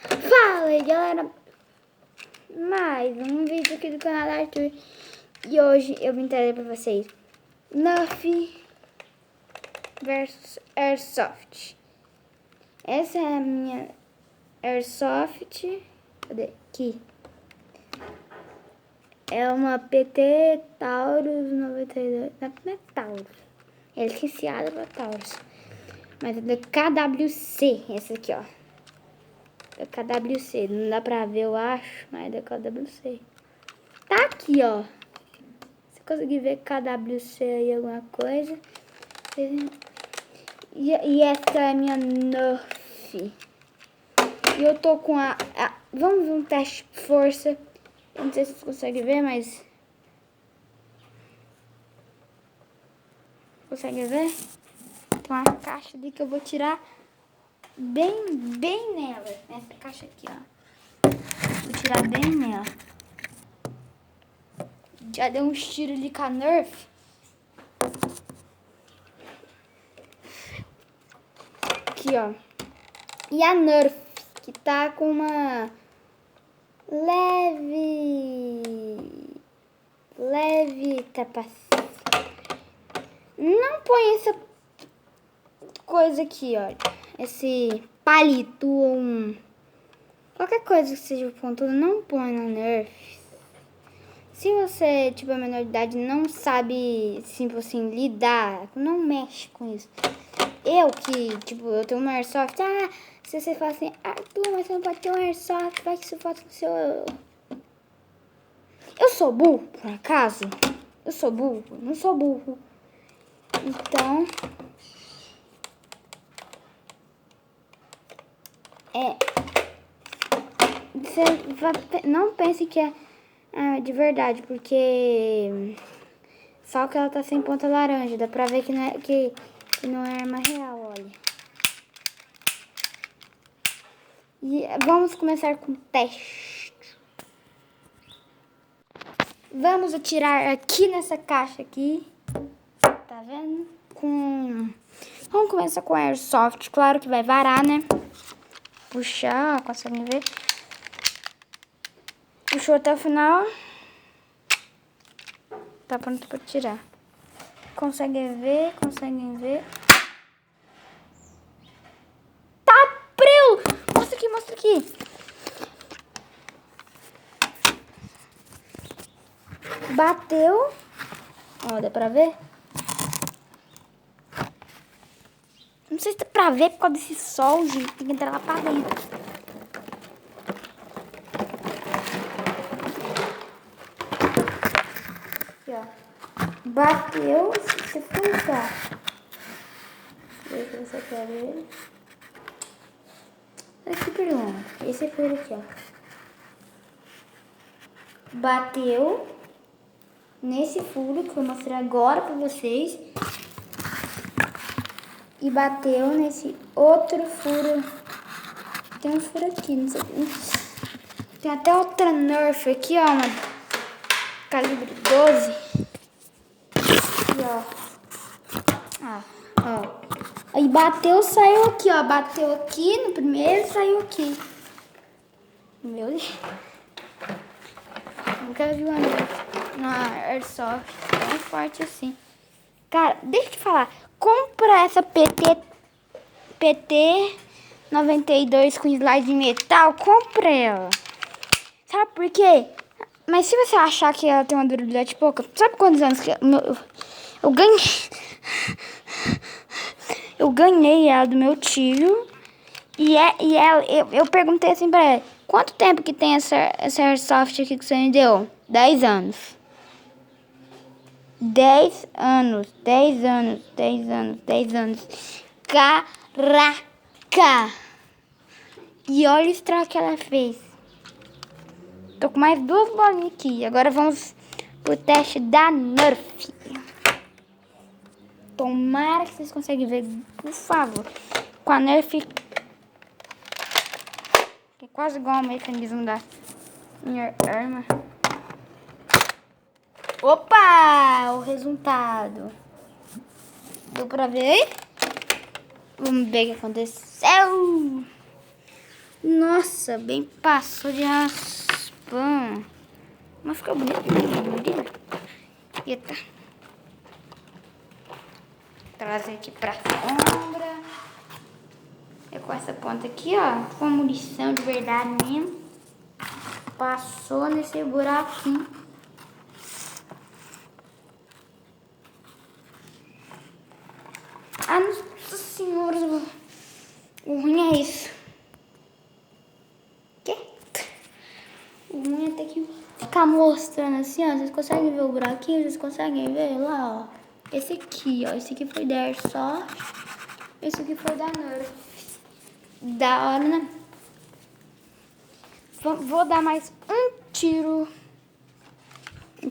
Fala aí, galera. Mais um vídeo aqui do canal da Arthur. E hoje eu vim trazer pra vocês Nerf versus Airsoft. Essa é a minha Airsoft. Cadê? Aqui. É uma PT Taurus 92. Não é Taurus. É licenciada pra Taurus. Mas é da KWC. Essa aqui, ó. Da KWC. Não dá pra ver, eu acho. Mas é da KWC. Tá aqui, ó. Se conseguir ver KWC aí, alguma coisa. E essa é a minha Nerf. E eu tô com vamos ver um teste de força. Eu não sei se vocês conseguem ver, mas... Consegue ver? Tem uma caixa ali que eu vou tirar bem nela. Essa caixa aqui, ó. Vou tirar bem nela. Já deu uns tiros ali com a Nerf. Aqui, ó. E a Nerf, que tá com uma leve trapaça. Não põe essa coisa aqui, olha. Esse palito ou qualquer coisa que seja pontuda, não põe na Nerf. Se você, tipo, é menor de idade, não sabe, assim, lidar, não mexe com isso. Eu que, tipo, eu tenho uma Airsoft, se você fala assim, Arthur, mas você não pode ter um Airsoft, vai que isso falta no seu... Eu sou burro, por acaso? Eu sou burro? Não sou burro. Então, você não pense que é de verdade, porque só que ela tá sem ponta laranja, dá pra ver que não é arma real, olha. E vamos começar com o teste. Vamos atirar aqui nessa caixa aqui. Tá vendo? Vamos começar com Airsoft. Claro que vai varar, né? Puxar, conseguem ver? Puxou até o final. Tá pronto pra tirar. Conseguem ver? Conseguem ver? Tá preso! Mostra aqui, mostra aqui. Bateu. Ó, dá pra ver? Não sei se dá pra ver por causa desse sol, gente. Tem que entrar lá pra dentro. Aqui, ó. Bateu. Se você puxar. Deixa eu ver se eu quero ele. Aqui por onde? Esse foi ele aqui, ó. Bateu nesse furo que eu vou mostrar agora pra vocês. E bateu nesse outro furo. Tem um furo aqui, não sei. Tem até outra Nerf aqui, ó. Uma calibre 12. Aqui, ó. Aí bateu, saiu aqui, ó. Bateu aqui no primeiro, saiu aqui. Meu Deus. Nunca vi uma Nerf na Airsoft tão forte assim. Cara, deixa eu te falar. Compra essa PT 92 com slide de metal. Compra ela. Sabe por quê? Mas se você achar que ela tem uma durabilidade pouca, sabe quantos anos que eu ganhei? Eu ganhei ela do meu tio. Eu perguntei assim pra ela: quanto tempo que tem essa Airsoft aqui que você me deu? 10 anos. 10 anos, 10 anos, 10 anos, 10 anos. Caraca! E olha o estrago que ela fez. Tô com mais 2 bolinhas aqui. Agora vamos pro teste da Nerf. Tomara que vocês conseguem ver, por favor. Com a Nerf, que é quase igual ao mecanismo da minha arma. Opa! O resultado. Deu pra ver aí? Vamos ver o que aconteceu. Nossa, bem passou de raspão. Mas ficou bonito. Eita. Trazer aqui pra sombra. É com essa ponta aqui, ó. Com munição de verdade mesmo. Passou nesse buraquinho. Ah, nossa senhora. O ruim é isso. Quê? O ruim é ter que ficar mostrando assim, ó. Vocês conseguem ver o buraquinho? Vocês conseguem ver lá, ó. Esse aqui, ó. Esse aqui foi da Airsoft. Esse aqui foi da Nerf. Da hora, né? Vou dar mais um tiro.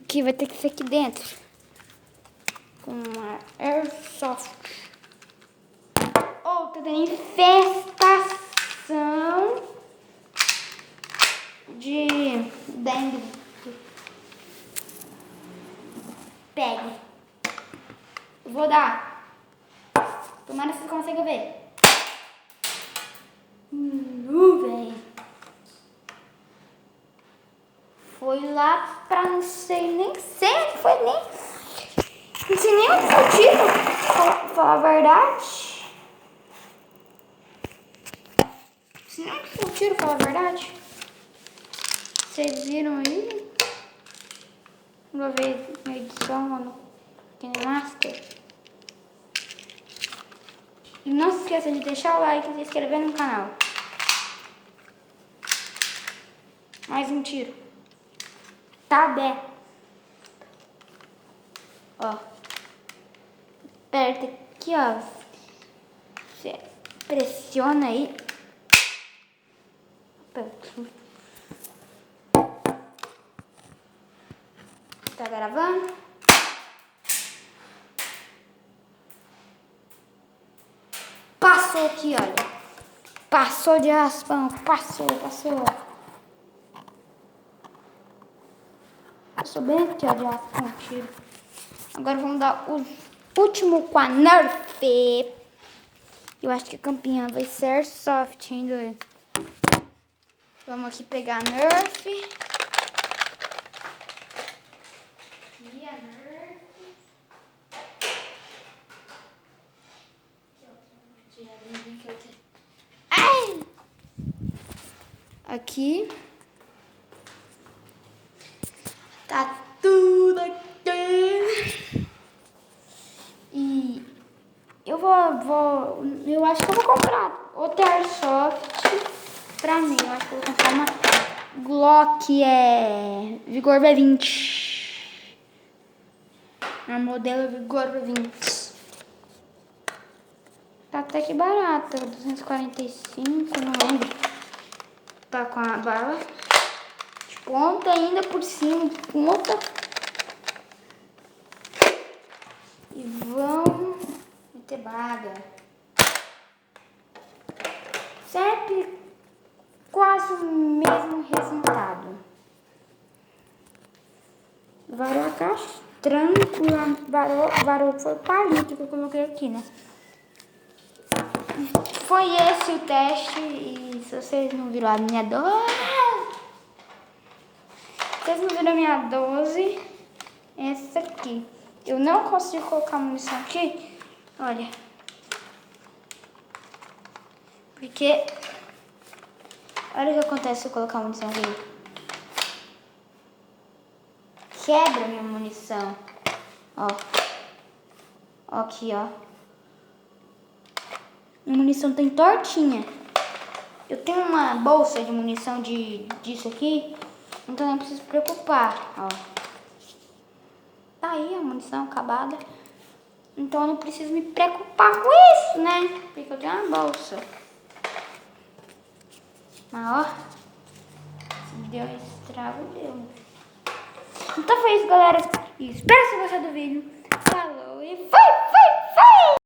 Que vai ter que ser aqui dentro. Com uma Airsoft. Oh, tá dando infestação de dengue. Pegue. Vou dar. Tomara que você consiga ver. Velho. Foi lá pra não sei nem sei. Foi nem. Não sei nem onde foi o tiro. Falar a verdade. Não sei nem onde foi o tiro, falar a verdade. Vocês viram aí? Vou ver na edição lá no KineMaster. E não se esqueça de deixar o like e se inscrever no canal. Mais um tiro. Tá aberto. Ó. Aperta aqui, ó. Você pressiona aí. Aperta. Tá gravando? Passou aqui, olha. Passou de raspão. Passou. Passou bem aqui, ó, de raspão. Tiro. Agora vamos dar o último com a Nerf. Eu acho que a campeã vai ser Airsoft, hein, doido? Vamos aqui pegar a Nerf. E a Nerf. Ai! Aqui. Tá tudo aqui. E eu eu acho que eu vou comprar outra Airsoft pra mim. Eu acho que eu vou comprar uma Glock Vigor V20. A modelo Vigor V20. Tá até que barata, 245, não lembro. Tá com a bala de ponta ainda por cima, de ponta. E vamos meter baga. Sempre quase o mesmo resultado. Varou a caixa, tranquilo. Varou foi o palito que eu coloquei aqui, né? Foi esse o teste. E se vocês não viram a minha 12, vocês não viram a minha 12, essa aqui. Eu não consigo colocar munição aqui. Olha. Porque olha o que acontece se eu colocar munição aqui. Quebra minha munição. Ó. Ó aqui, ó. Minha munição tem tortinha. Eu tenho uma bolsa de munição disso aqui. Então não preciso se preocupar. Ó. Tá aí a munição acabada. Então eu não preciso me preocupar com isso, né? Porque eu tenho uma bolsa. Mas ó. Se deu um estrago, deu. Então foi isso, galera. Espero que vocês gostem do vídeo. Falou e fui!